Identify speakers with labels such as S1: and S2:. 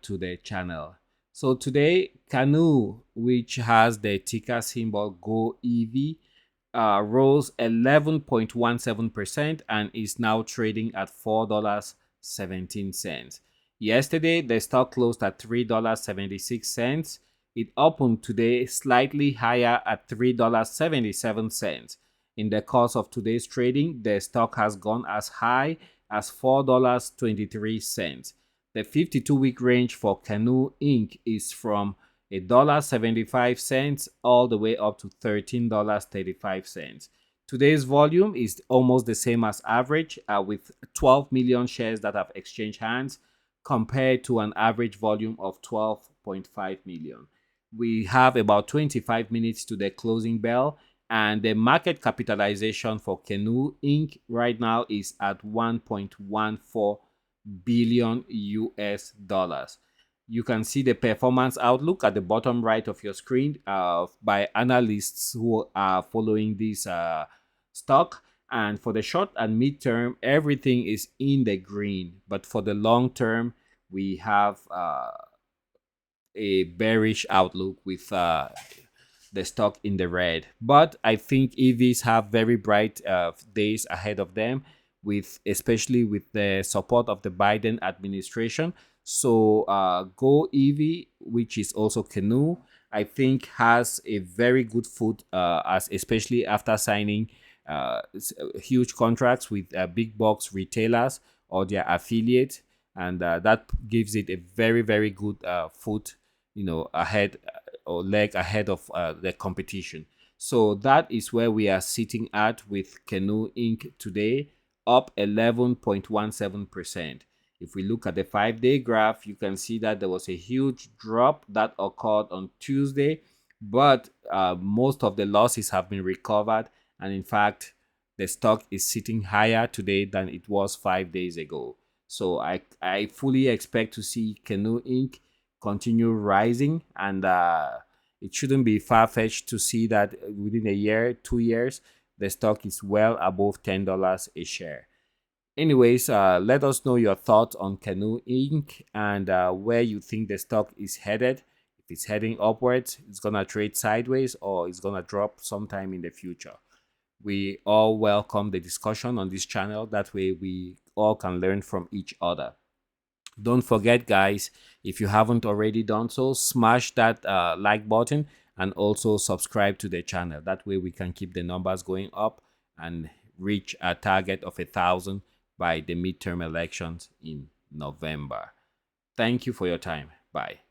S1: to the channel. So today, Canoo, which has the ticker symbol GOEV, rose 11.17% and is now trading at $4.17. Yesterday, the stock closed at $3.76. It opened today slightly higher at $3.77. In the course of today's trading, the stock has gone as high as $4.23. The 52-week range for Canoo Inc. is from $1.75 all the way up to $13.35. Today's volume is almost the same as average, with 12 million shares that have exchanged hands compared to an average volume of 12.5 million. We have about 25 minutes to the closing bell, and the market capitalization for Canoo Inc. right now is at 1.14 billion US dollars. You can see the performance outlook at the bottom right of your screen by analysts who are following this stock. And for the short and midterm, everything is in the green. But for the long term, we have a bearish outlook with the stock in the red. But I think EVs have very bright days ahead of them, especially with the support of the Biden administration. So GOEV, which is also Canoo, I think has a very good foot, especially after signing huge contracts with big box retailers or their affiliate, and that gives it a very, very good foot, ahead or leg ahead of the competition. So that is where we are sitting at with Canoo Inc. today, up 11.17%. If we look at the 5-day graph, you can see that there was a huge drop that occurred on Tuesday, but most of the losses have been recovered. And in fact, the stock is sitting higher today than it was 5 days ago. So I fully expect to see Canoo Inc. continue rising, and it shouldn't be far-fetched to see that within a year, 2 years, the stock is well above $10 a share. Anyways, let us know your thoughts on Canoo Inc. and where you think the stock is headed. If it's heading upwards, it's going to trade sideways, or it's going to drop sometime in the future. We all welcome the discussion on this channel. That way we all can learn from each other. Don't forget, guys, if you haven't already done so, smash that like button and also subscribe to the channel. That way we can keep the numbers going up and reach a target of 1,000 by the midterm elections in November. Thank you for your time. Bye.